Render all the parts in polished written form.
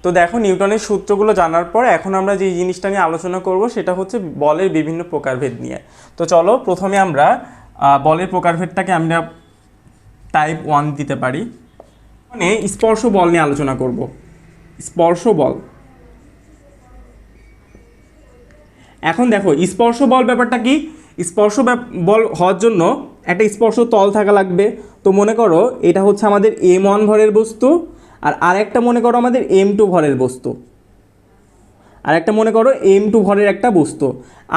তো দেখো নিউটনের সূত্রগুলো জানার পর এখন আমরা যে জিনিসটা নিয়ে আলোচনা করব সেটা হচ্ছে বলের বিভিন্ন প্রকারভেদ নিয়ে। তো চলো প্রথমে আমরা বলের প্রকারভেদটাকে আমরা টাইপ 1 দিতে পারি, মানে স্পর্শ বল নিয়ে আলোচনা করব। স্পর্শ বল। এখন দেখো স্পর্শ বল ব্যাপারটা কি, স্পর্শ বল হওয়ার জন্য একটা স্পর্শ তল থাকা লাগবে। তো মনে করো এটা হচ্ছে আমাদের m1 ভরের বস্তু, আর আরেকটা মনে করো আমাদের m2 ভরের বস্তু, আর একটা মনে করো m2 ভরের একটা বস্তু।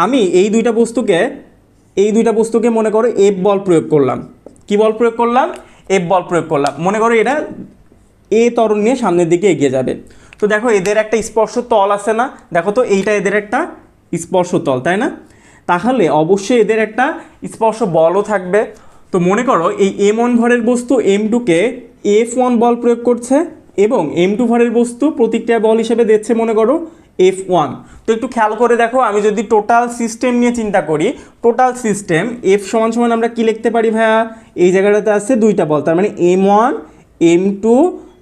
আমি এই দুইটা বস্তুকে মনে করো এফ বল প্রয়োগ করলাম। কি বল প্রয়োগ করলাম? এফ বল প্রয়োগ করলাম। মনে করো এটা এ ত্বরণ নিয়ে সামনের দিকে এগিয়ে যাবে। তো দেখো এদের একটা স্পর্শ তল আছে না, দেখো তো এইটা এদের একটা স্পর্শ তল, তাই না? তাহলে অবশ্যই এদের একটা স্পর্শ বলও থাকবে। তো মনে করো এই m1 ভরের বস্তু m2কে f1 বল প্রয়োগ করছে এবং m2 ভরের বস্তু প্রতিক্রিয়া বল হিসেবে দিচ্ছে মনে করো f1। তো একটু খেয়াল করে দেখো, আমি যদি টোটাল সিস্টেম নিয়ে চিন্তা করি, টোটাল সিস্টেম f সমান সমান আমরা কি লিখতে পারি ভাইয়া? এই জায়গাটাতে আছে দুইটা বল, তার মানে m1 m2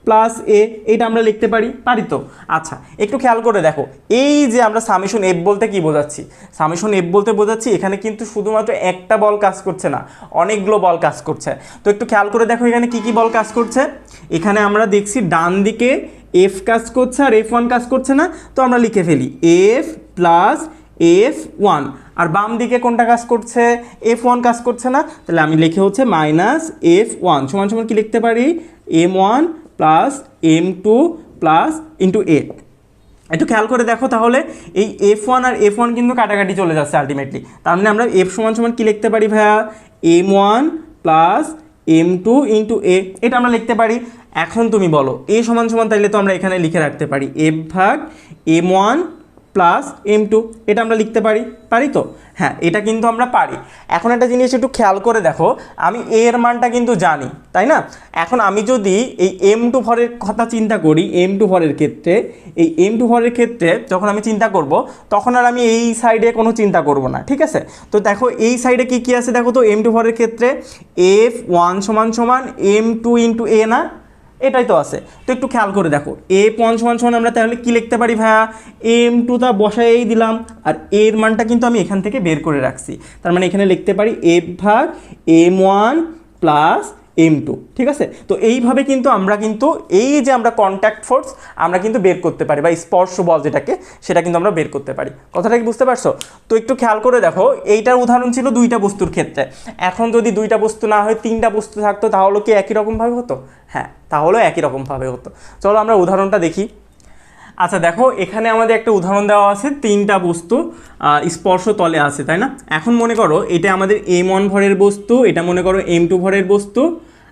প্লাস এ, এটা আমরা লিখতে পারি তো। আচ্ছা একটু খেয়াল করে দেখো, এই যে আমরা সামেশন এফ বলতে কি বোঝাচ্ছি? সামেশন এফ বলতে বোঝাচ্ছি এখানে কিন্তু শুধুমাত্র একটা বল কাজ করছে না, অনেকগুলো বল কাজ করছে। তো একটু খেয়াল করে দেখো এখানে কি কি বল কাজ করছে। এখানে আমরা দেখছি ডান দিকে এফ কাজ করছে আর F1 কাজ করছে না, তো আমরা লিখে ফেলি এফ প্লাস F1। আর বাম দিকে কোনটা কাজ করছে? F1 কাজ করছে না, তাহলে আমি লিখে হচ্ছে মাইনাস F1 সমান সমান কি লিখতে পারি? m1 plus m2 plus into এ। একটু খেয়াল করে দেখো তাহলে এই F1 আর F1 কিন্তু কাটাকাটি চলে যাচ্ছে আলটিমেটলি। তার মানে আমরা F সমান সমান কি লিখতে পারি ভাইয়া? m1 প্লাস m2 ইন্টু এ, এটা আমরা লিখতে পারি। এখন তুমি বলো এ সমান সমান, তাইলে তো আমরা এখানে লিখে রাখতে পারি f ভাগ m1 প্লাস m2, এটা আমরা লিখতে পারি তো? হ্যাঁ, এটা কিন্তু আমরা পারি। এখন একটা জিনিস একটু খেয়াল করে দেখো, আমি এর মানটা কিন্তু জানি, তাই না? এখন আমি যদি এই m2 ভরের কথা চিন্তা করি, m2 ভরের ক্ষেত্রে, এই m2 ভরের ক্ষেত্রে যখন আমি চিন্তা করব তখন আর আমি এই সাইডে কোনো চিন্তা করব না, ঠিক আছে? তো দেখো এই সাইডে কি কি আছে দেখো তো, m2 ভরের ক্ষেত্রে f1 সমান সমান m2 ইন্টু এ না, এটাই তো আছে। তো একটু খেয়াল করে দেখো f1 সমান সমান আমরা তাহলে কি লিখতে পারি ভাইয়া? m2 টা বসাই দিলাম, আর এর মানটা কিন্তু আমি এখান থেকে বের করে রাখছি, তার মানে এখানে লিখতে পারি f ভাগ m1 প্লাস m2, ঠিক আছে? তো এইভাবে কিন্তু আমরা এই যে আমরা কন্ট্যাক্ট ফোর্স আমরা কিন্তু বের করতে পারি, বা স্পর্শ বল যেটাকে, সেটা কিন্তু আমরা বের করতে পারি। কথাটা কি বুঝতে পারছো? তো একটু খেয়াল করে দেখো, এইটার উদাহরণ ছিল দুইটা বস্তুর ক্ষেত্রে। এখন যদি দুইটা বস্তু না হয় তিনটা বস্তু থাকতো, তাহলে কি একই রকমভাবে হতো? হ্যাঁ, তাহলেও একই রকমভাবে হতো। চলো আমরা উদাহরণটা দেখি। আচ্ছা দেখো এখানে আমাদের একটা উদাহরণ দেওয়া আছে, তিনটা বস্তু স্পর্শ তলে আছে, তাই না? এখন মনে করো এটা আমাদের m1 ভরের বস্তু, এটা মনে করো m2 ভরের বস্তু,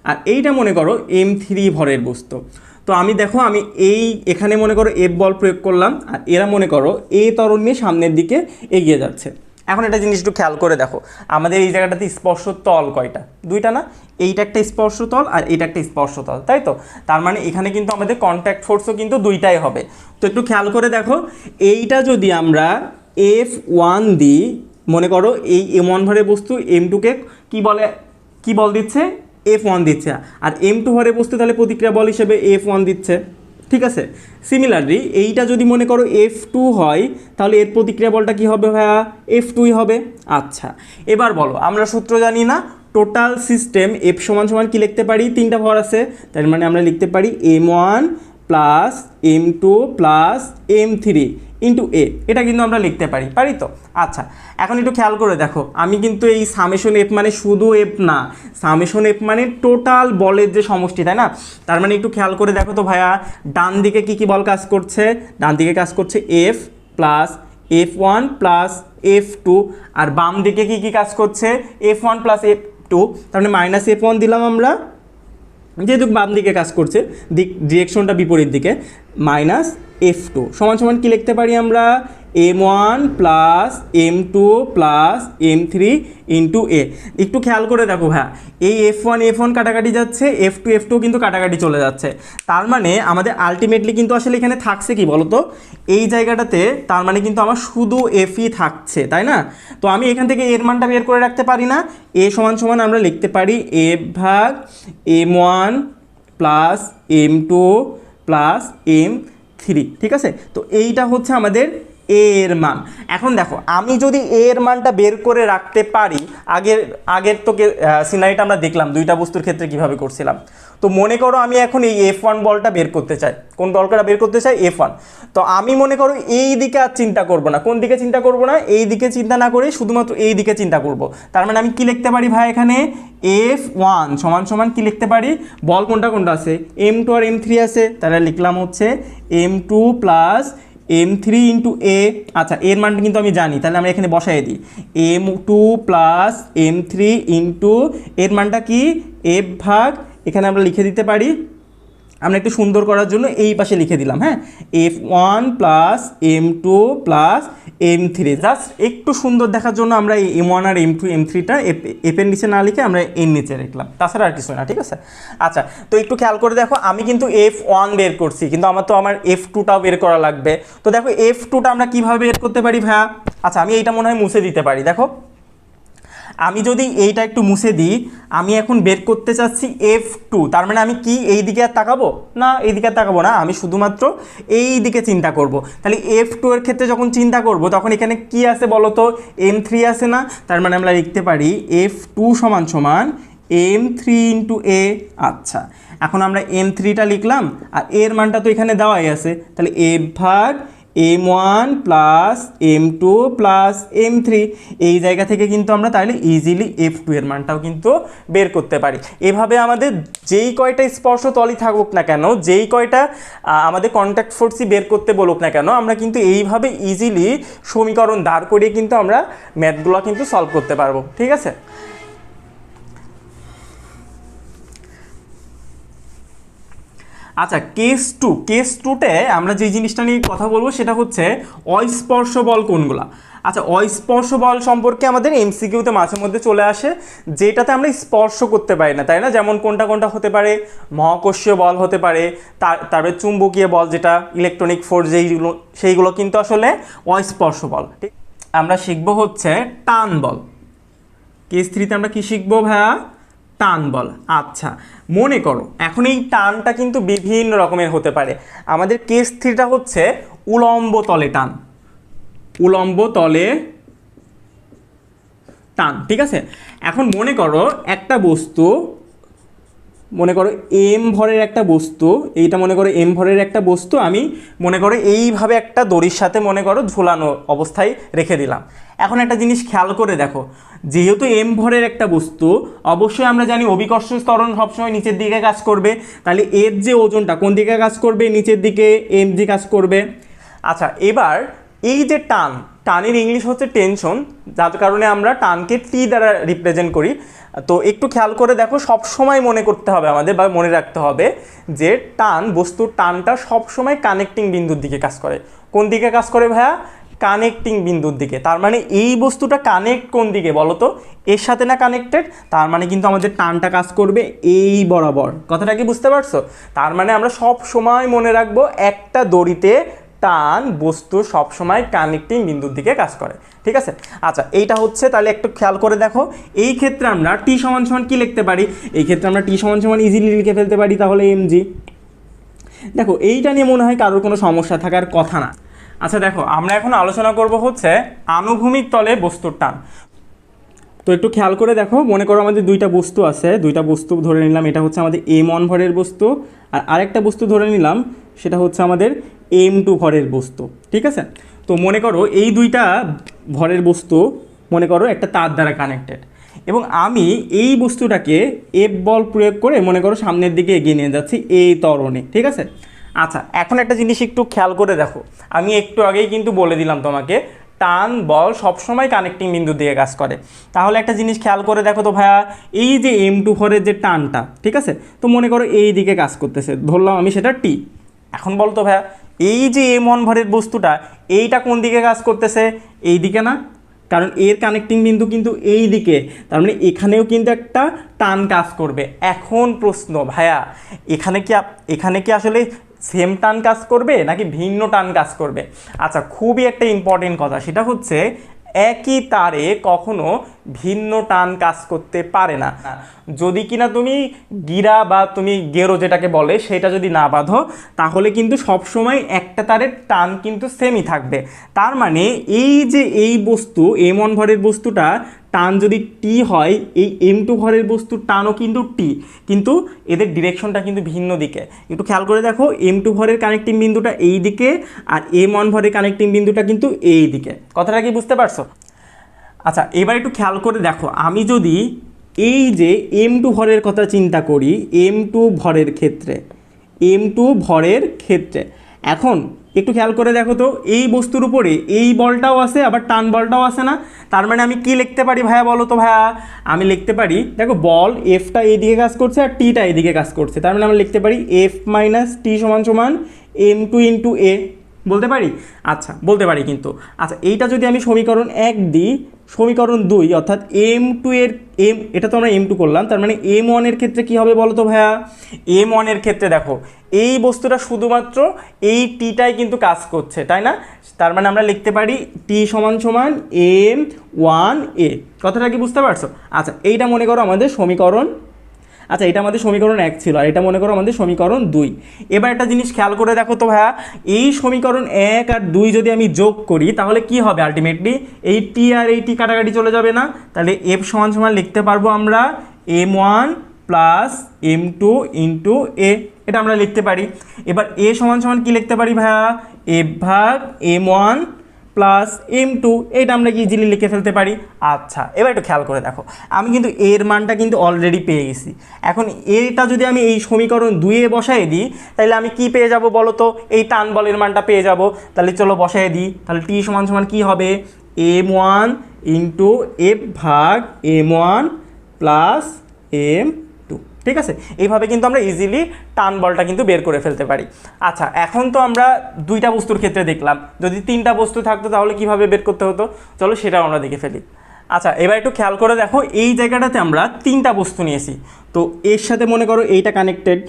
আর এইটা মনে করো m3 ভরের বস্তু। তো আমি দেখো আমি এখানে মনে করো এফ বল প্রয়োগ করলাম, আর এরা মনে করো এ ত্বরণ নিয়ে সামনের দিকে এগিয়ে যাচ্ছে। এখন একটা জিনিস একটু খেয়াল করে দেখো, আমাদের এই জায়গাটাতে স্পর্শ তল কয়টা? দুইটা না? এইটা একটা স্পর্শ তল আর এইটা একটা স্পর্শ তল, তাই তো? তার মানে এখানে কিন্তু আমাদের কন্ট্যাক্ট ফোর্সও কিন্তু দুইটাই হবে। তো একটু খেয়াল করে দেখো, এইটা যদি আমরা F1 দিই, মনে করো এই m1 ভরের বস্তু m2কে কি বল দিচ্ছে? F1 দিচ্ছে, আর m2 ভরের বস্তু তাহলে প্রতিক্রিয়া বল হিসেবে F1 দিচ্ছে, ঠিক আছে? সিমিলারলি এইটা যদি মনে করো F2 হয়, তাহলে এর প্রতিক্রিয়া বলটা কি হবে ভাইয়া? F2ই হবে। আচ্ছা এবার বলো, আমরা সূত্র জানি না, টোটাল সিস্টেম F সমান সমান কি লিখতে পারি? তিনটা ভর আছে, তার মানে আমরা লিখতে পারি m1 plus m2 plus m3 into এ, এটা কিন্তু আমরা লিখতে পারি তো? আচ্ছা এখন একটু খেয়াল করে দেখো, আমি কিন্তু এই সামেশন এফ মানে শুধু এফ না, সামেশন এফ মানে টোটাল বলের যে সমষ্টি, তাই না? তার মানে একটু খেয়াল করে দেখো তো ভাইয়া, ডান দিকে কি কি বল কাজ করছে? ডান দিকে কাজ করছে F plus F1 plus F2, আর বাম দিকে কি কি কাজ করছে? F1 প্লাস F2, তার মানে মাইনাস F1 দিলাম আমরা, যেহেতু বাম দিকে কাজ করছে, ডিরেকশনটা বিপরীত দিকে, মাইনাস F2 সমান সমান কি লিখতে পারি আমরা? m1 plus m2 plus m3 into এ। একটু খেয়াল করে দেখো হ্যাঁ, এই F1 কাটাকাটি যাচ্ছে, F2 কিন্তু কাটাকাটি চলে যাচ্ছে। তার মানে আমাদের আলটিমেটলি কিন্তু আসলে এখানে থাকছে কি বলো তো? এই জায়গাটাতে তার মানে কিন্তু আমার শুধু Fই থাকছে, তাই না? তো আমি এখান থেকে এর মানটা বের করে রাখতে পারি না? এ সমান সমান আমরা লিখতে পারি f ভাগ m1 plus m2 plus m3 3, ঠিক আছে। তো এইটা হচ্ছে আমাদের এ এর মান। এখন দেখো আমি যদি এ এর মানটা বের করে রাখতে পারি, আগের আগের তো সিনারিটা আমরা দেখলাম দুইটা বস্তুর ক্ষেত্রে কিভাবে করছিলাম। তো মনে করো আমি এখন এই F1 বলটা বের করতে চাই। কোন বলটা বের করতে চাই? F1। তো আমি মনে করো এই দিকে আর চিন্তা করব না। কোন দিকে চিন্তা করব না? এই দিকে চিন্তা না করে শুধুমাত্র এই দিকে চিন্তা করব। তার মানে আমি কি লিখতে পারি ভাই এখানে? F1 সমান সমান কি লিখতে পারি? বল কোনটা কোনটা আছে? M2 আর M3 আছে, তাহলে লিখলাম হচ্ছে M2 প্লাস M3 ইন্টু এ। আচ্ছা, এর মানটা কিন্তু আমি জানি, তাহলে আমরা এখানে বসাই দিই M2 প্লাস M3 ইন্টু এর মানটা কি? F ভাগ, এখানে আমরা লিখে দিতে পারি, আমরা একটু সুন্দর করার জন্য এই পাশে লিখে দিলাম, হ্যাঁ, F1 plus M2 plus M3। Just একটু সুন্দর দেখার জন্য আমরা এই M1 আর M2 M3টা এফের নিচে না লিখে আমরা এর নিচে লিখলাম, তাছাড়া আর কিছু না, ঠিক আছে। আচ্ছা, তো একটু খেয়াল করে দেখো, আমি কিন্তু F1 বের করছি, কিন্তু আমার F2টাও বের করা লাগবে। তো দেখো F2টা আমরা কীভাবে বের করতে পারি ভাইয়া? আচ্ছা, আমি এইটা মনে হয় মুছে দিতে পারি। দেখো আমি যদি এইটা একটু মুছে দিই, আমি এখন বের করতে চাচ্ছি F2। তার মানে আমি কি এই দিকে আর তাকাবো না? এই দিকে আর তাকাবো না, আমি শুধুমাত্র এই দিকে চিন্তা করব। তাহলে F2 এর ক্ষেত্রে যখন চিন্তা করব তখন এখানে কি আছে বলো তো? M3 আছে না? তার মানে আমরা লিখতে পারি F2 সমান সমান M3 ইন্টু এ। আচ্ছা, এখন আমরা M3টা লিখলাম, আর এর মানটা তো এখানে দেওয়াই আছে, তাহলে F ভাগ M1 plus M2 plus M3। এই জায়গা থেকে কিন্তু আমরা তাহলে ইজিলি F2 এর মানটাও কিন্তু বের করতে পারি। এভাবে আমাদের যেই কয়টা স্পর্শ তলই থাকুক না কেন, যেই কয়টা আমাদের কন্ট্যাক্ট ফোর্সই বের করতে বলুক না কেন, আমরা কিন্তু এইভাবে ইজিলি সমীকরণ দাঁড় করিয়ে কিন্তু আমরা ম্যাথগুলো কিন্তু সলভ করতে পারবো, ঠিক আছে। আচ্ছা, কেস টুতে আমরা যে জিনিসটা নিয়ে কথা বলবো সেটা হচ্ছে অস্পর্শ বল কোনগুলা। আচ্ছা, অস্পর্শ বল সম্পর্কে আমাদের এমসিকিউতে মাঝে মধ্যে চলে আসে, যেটাতে আমরা স্পর্শ করতে পারি না, তাই না? যেমন কোনটা কোনটা হতে পারে? মহাকর্ষীয় বল হতে পারে, তারপরে চুম্বকীয় বল, যেটা ইলেকট্রনিক ফোর্স, সেইগুলো কিন্তু আসলে অস্পর্শ বল। ঠিক, আমরা শিখবো হচ্ছে টান বল। কেস 3তে আমরা কি শিখবো ভাইয়া? টান বল। আচ্ছা, মনে করো এখন এই টানটা কিন্তু বিভিন্ন রকমের হতে পারে। আমাদের কেস 3টা হচ্ছে উলম্ব তলে টান, উলম্ব তলে টান, ঠিক আছে। এখন মনে করো একটা বস্তু, মনে করো এম ভরের একটা বস্তু, এইটা মনে করো এম ভরের একটা বস্তু, আমি মনে করো এইভাবে একটা দড়ির সাথে মনে করো ঝুলানো অবস্থায় রেখে দিলাম। এখন একটা জিনিস খেয়াল করে দেখো, যেহেতু এম ভরের একটা বস্তু, অবশ্যই আমরা জানি অভিকর্ষ ত্বরণ সবসময় নিচের দিকে কাজ করবে, তাহলে এর যে ওজনটা কোন দিকে কাজ করবে? নিচের দিকে, এম জি কাজ করবে। আচ্ছা, এবার এই যে টানের ইংলিশ হচ্ছে টেনশন, যার কারণে আমরা টানকে টি দ্বারা রিপ্রেজেন্ট করি। তো একটু খেয়াল করে দেখো, সব সময় মনে করতে হবে আমাদের, বা মনে রাখতে হবে যে বস্তুর টানটা সবসময় কানেক্টিং বিন্দুর দিকে কাজ করে। কোন দিকে কাজ করে ভাইয়া? কানেক্টিং বিন্দুর দিকে। তার মানে এই বস্তুটা কানেক্ট কোন দিকে বলো তো? এর সাথে না কানেক্টেড, তার মানে কিন্তু আমাদের টানটা কাজ করবে এই বরাবর। কথাটা কি বুঝতে পারছো? তার মানে আমরা সব সময় মনে রাখবো একটা দড়িতে টান বস্তু সবসময় কানেক্টিং বিন্দুর দিকে কাজ করে, ঠিক আছে। আচ্ছা, এইটা হচ্ছে, তাহলে একটু খেয়াল করে দেখো, এই ক্ষেত্রে আমরা টি সমান সমান কি লিখতে পারি? এই ক্ষেত্রে আমরা টি সমান সমান ইজিলি লিখে ফেলতে পারি, তাহলে এমজি। দেখো এইটা নিয়ে মনে হয় কারোর কোনো সমস্যা থাকার কথা না। আচ্ছা দেখো, আমরা এখন আলোচনা করব হচ্ছে আনুভূমিক তলে বস্তুর টান। তো একটু খেয়াল করে দেখো, মনে করো আমাদের দুইটা বস্তু আছে, দুইটা বস্তু ধরে নিলাম, এটা হচ্ছে আমাদের M1 ভরের বস্তু, আর আরেকটা বস্তু ধরে নিলাম, সেটা হচ্ছে আমাদের M2 ভরের বস্তু, ঠিক আছে। তো মনে করো এই দুইটা ভরের বস্তু মনে করো একটা তার দ্বারা কানেক্টেড, এবং আমি এই বস্তুটাকে এফ বল প্রয়োগ করে মনে করো সামনের দিকে এগিয়ে নিয়ে যাচ্ছি এই ত্বরণে, ঠিক আছে। আচ্ছা, এখন একটা জিনিস একটু খেয়াল করে দেখো, আমি একটু আগেই কিন্তু বলে দিলাম তোমাকে টান বল সবসময় কানেক্টিং বিন্দুর দিকে কাজ করে। তাহলে একটা জিনিস খেয়াল করে দেখো তো ভাইয়া, এই যে M2 ভরের যে টানটা, ঠিক আছে, তো মনে করো এই দিকে কাজ করতেছে, ধরলাম আমি সেটা টি। এখন বল তো ভাইয়া, এই যে M1 ভরের বস্তুটা, এইটা কোন দিকে কাজ করতেছে? এই দিকে না? কারণ এর কানেক্টিং বিন্দু কিন্তু এই দিকে, তার মানে এখানেও কিন্তু একটা টান কাজ করবে। এখন প্রশ্ন ভাইয়া, এখানে কি আসলে সেম টান কাজ করবে নাকি ভিন্ন টান কাজ করবে? আচ্ছা, খুবই একটা ইম্পর্টেন্ট কথা, সেটা হচ্ছে একই তারে কখনো ভিন্ন টান কাজ করতে পারে না। যদি কিনা তুমি গিরা বা তুমি গেরো যেটাকে বলে সেটা যদি না বাঁধো, তাহলে কিন্তু সবসময় একটা তারের টান কিন্তু সেমই থাকবে। তার মানে এই যে এই বস্তু m1 ভরের বস্তুটা টান যদি টি হয়, এই m2 ভরের বস্তুর টানও কিন্তু টি, কিন্তু এদের ডিরেকশনটা কিন্তু ভিন্ন দিকে। একটু খেয়াল করে দেখো, m2 ভরের কানেক্টিং বিন্দুটা এই দিকে আর m1 ভরের কানেক্টিং বিন্দুটা কিন্তু এই দিকে। কথাটা কি বুঝতে পারছো? আচ্ছা, এবার একটু খেয়াল করে দেখো, আমি যদি এই যে m2 ভরের কথা চিন্তা করি, m2 ভরের ক্ষেত্রে, m2 ভরের ক্ষেত্রে এখন একটু খেয়াল করে দেখো তো, এই বস্তুর উপরে এই বলটাও আছে আবার টান বলটাও আছে না? তার মানে আমি কি লিখতে পারি ভাইয়া, বলো তো ভাইয়া? আমি লিখতে পারি, দেখো বল এফটা এইদিকে কাজ করছে আর টিটা এইদিকে কাজ করছে, তার মানে আমরা লিখতে পারি এফ মাইনাস টি সমান সমান m2 ইন্টু এ। বলতে পারি? আচ্ছা, বলতে পারি কিন্তু। আচ্ছা, এইটা যদি আমি সমীকরণ 1 দিই, সমীকরণ 2 অর্থাৎ m2 এর এটা তো আমরা m2 করলাম, তার মানে m1 এর ক্ষেত্রে কি হবে বলো তো ভাইয়া? m1 এর ক্ষেত্রে দেখো এই বস্তুটা শুধুমাত্র এই টিটাই কিন্তু কাজ করছে, তাই না? তার মানে আমরা লিখতে পারি টি সমান সমান m1a। কথাটা কি বুঝতে পারছো? আচ্ছা, এইটা মনে করো আমাদের সমীকরণ, আচ্ছা এটা আমাদের সমীকরণ 1 ছিল, আর এটা মনে করো আমাদের সমীকরণ 2। এবার একটা জিনিস খেয়াল করে দেখো তো ভাইয়া, এই সমীকরণ 1 আর 2 যদি আমি যোগ করি তাহলে কি হবে? আলটিমেটলি এই টি আর এই টি কাটাকাটি চলে যাবে না? তাহলে এফ সমান সমান লিখতে পারবো আমরা m1 প্লাস m2 ইন্টু এ, এটা আমরা লিখতে পারি। এবার এ সমান সমান কি লিখতে পারি ভাইয়া? এফ ভাগ m1 প্লাস m2, এইটা আমরা ইজিলি লিখে ফেলতে পারি। আচ্ছা, এবার একটু খেয়াল করে দেখো, আমি কিন্তু এর মানটা কিন্তু অলরেডি পেয়ে গেছি। এখন এটা যদি আমি এই সমীকরণ 2-এ বসাই দিই, তাহলে আমি কি পেয়ে যাব বলো তো? এই টান বলের মানটা পেয়ে যাব। তাহলে চলো বসাই দিই, তাহলে টি সমান সমান কী হবে? m1 ইন্টু এফ ভাগ m1 প্লাস m2। ঠিক আছে, এইভাবে কিন্তু আমরা ইজিলি টান বলটা কিন্তু বের করে ফেলতে পারি। আচ্ছা, এখন তো আমরা 2টা বস্তুর ক্ষেত্রে দেখলাম, যদি 3টা বস্তু থাকতো তাহলে কিভাবে বের করতে হতো, চলো সেটাও আমরা দেখে ফেলি। আচ্ছা, এবার একটু খেয়াল করে দেখো, এই জায়গাটাতে আমরা 3টা বস্তু নিয়েছি, তো এর সাথে মনে করো এইটা কানেক্টেড,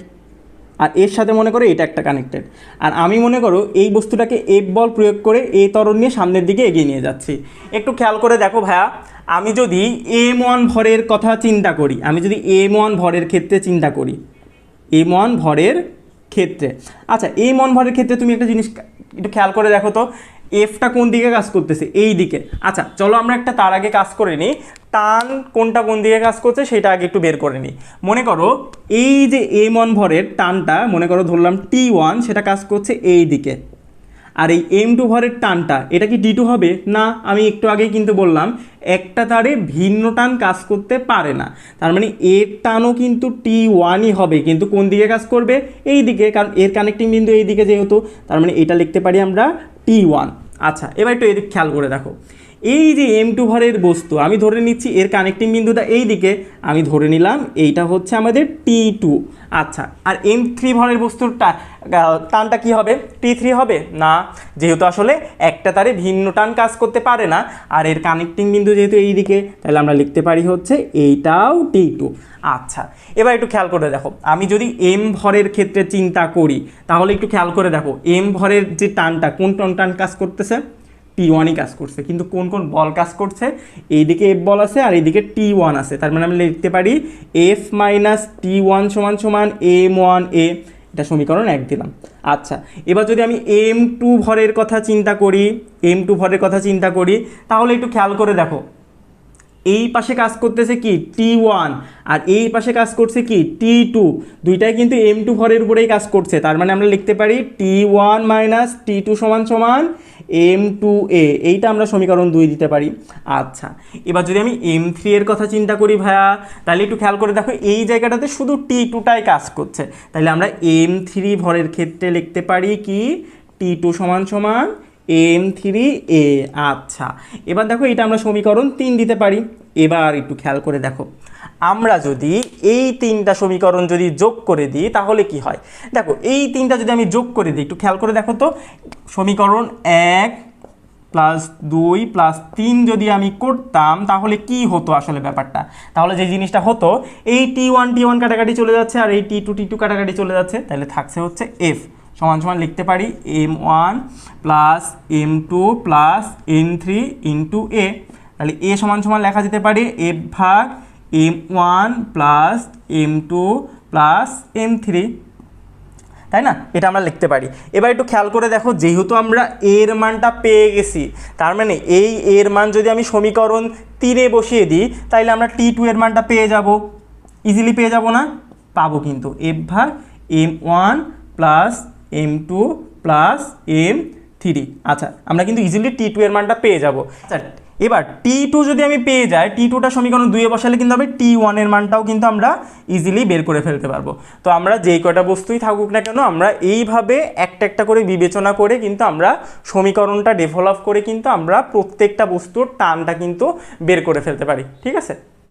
আর এর সাথে মনে করো এটা একটা কানেক্টেড, আর আমি মনে করো এই বস্তুটাকে এফ বল প্রয়োগ করে এই ত্বরণ নিয়ে সামনের দিকে এগিয়ে নিয়ে যাচ্ছি। একটু খেয়াল করে দেখো ভাইয়া, আমি যদি m1 ভরের কথা চিন্তা করি, আমি যদি m1 ভরের ক্ষেত্রে চিন্তা করি, m1 ভরের ক্ষেত্রে, আচ্ছা m1 ভরের ক্ষেত্রে তুমি একটা জিনিস একটু খেয়াল করে দেখো তো, এফটা কোন দিকে কাজ করতেছে? এই দিকে। আচ্ছা চলো আমরা একটা তার আগে কাজ করে নিই, টান কোনটা কোন দিকে কাজ করছে সেটা আগে একটু বের করে নিই। মনে করো এই যে m1 ভরের টানটা মনে করো ধরলাম t1, সেটা কাজ করছে এই দিকে, আর এই m2 ভরের টানটা এটা কি t2 হবে? না, আমি একটু আগেই কিন্তু বললাম একটা তারে ভিন্ন টান কাজ করতে পারে না, তার মানে এর টানও কিন্তু t1ই হবে, কিন্তু কোন দিকে কাজ করবে? এই দিকে, কারণ এর কানেক্টিং বিন্দু এই দিকে যেহেতু, তার মানে এটা লিখতে পারি আমরা t1। আচ্ছা, এবার একটু এদিকে খেয়াল করে দেখো, এই যে m2 ভরের বস্তু আমি ধরে নিচ্ছি এর কানেক্টিং বিন্দুটা এই দিকে, আমি ধরে নিলাম এইটা হচ্ছে আমাদের t2। আচ্ছা, আর m3 ভরের বস্তুর টানটা কি হবে? t3 হবে? না, যেহেতু আসলে একটা তারে ভিন্ন টান কাজ করতে পারে না, আর এর কানেক্টিং বিন্দু যেহেতু এই দিকে, তাহলে আমরা লিখতে পারি হচ্ছে এইটাও t2। আচ্ছা, এবার একটু খেয়াল করে দেখো, আমি যদি m ভরের ক্ষেত্রে চিন্তা করি তাহলে একটু খেয়াল করে দেখো, m ভরের যে টানটা কোন টান কাজ করতেছে? t1ই কাজ করছে, কিন্তু কোন কোন বল কাজ করছে? এইদিকে এফ বল আছে আর এইদিকে t1 আছে, তার মানে আমরা লিখতে পারি এফ মাইনাস t1 সমান সমান m1a, এটা সমীকরণ 1 দিলাম। আচ্ছা, এবার যদি আমি m2 ভরের কথা চিন্তা করি, m2 ভরের কথা চিন্তা করি তাহলে একটু খেয়াল করে দেখো, এই পাশে কাজ করতেছে কি? t1, আর এই পাশে কাজ করছে কি? t2, দুইটাই কিন্তু m2 ভরের উপরেই কাজ করছে, তার মানে আমরা লিখতে পারি t1 মাইনাস t2 সমান সমান m2a, এইটা আমরা সমীকরণ 2 দিতে পারি। আচ্ছা, এবার যদি আমি m3 এর কথা চিন্তা করি ভাইয়া, তাহলে একটু খেয়াল করে দেখো এই জায়গাটাতে শুধু t2টাই কাজ করছে, তাহলে আমরা m3 ভরের ক্ষেত্রে লিখতে পারি কি? t2 সমান সমান m3a। আচ্ছা, এবার দেখো এটা আমরা সমীকরণ 3 দিতে পারি। এবার একটু খেয়াল করে দেখো, আমরা যদি এই 3টা সমীকরণ যদি যোগ করে দিই তাহলে কি হয়? দেখো এই 3টা যদি আমি যোগ করে দিই, একটু খেয়াল করে দেখো তো, সমীকরণ 1 প্লাস 2 প্লাস 3 যদি আমি করতাম তাহলে কি হতো আসলে ব্যাপারটা? তাহলে যে জিনিসটা হতো, এই t1 কাটাকাটি চলে যাচ্ছে আর এই t2 কাটাকাটি চলে যাচ্ছে, তাহলে থাকছে হচ্ছে f সমান সমান লিখতে পারি m1 plus m2 plus n3 into a। তাহলে এ সমান সমান লেখা যেতে পারে F/m1 plus m2 plus m3, তাই না? এটা আমরা লিখতে পারি। এবার একটু খেয়াল করে দেখো, যেহেতু আমরা এর মানটা পেয়ে গেছি, তার মানে এই এর মান যদি আমি সমীকরণ 3-এ বসিয়ে দিই তাইলে আমরা T2 এর মানটা পেয়ে যাব, ইজিলি পেয়ে যাব না? পাবো কিন্তু, F/m1 plus m2 plus m3। আচ্ছা, আমরা কিন্তু ইজিলি T2 এর মানটা পেয়ে যাব। আচ্ছা, এবার T2 যদি আমি পেয়ে যাই, T2টা সমীকরণ 2-এ বসালে কিন্তু আমি T1 এর মানটাও কিন্তু আমরা ইজিলি বের করে ফেলতে পারবো। তো আমরা যেই কয়টা বস্তুই থাকুক না কেন, আমরা এইভাবে একটা একটা করে বিবেচনা করে কিন্তু আমরা সমীকরণটা ডেভেলপ করে কিন্তু আমরা প্রত্যেকটা বস্তুর টানটা কিন্তু বের করে ফেলতে পারি। ঠিক আছে?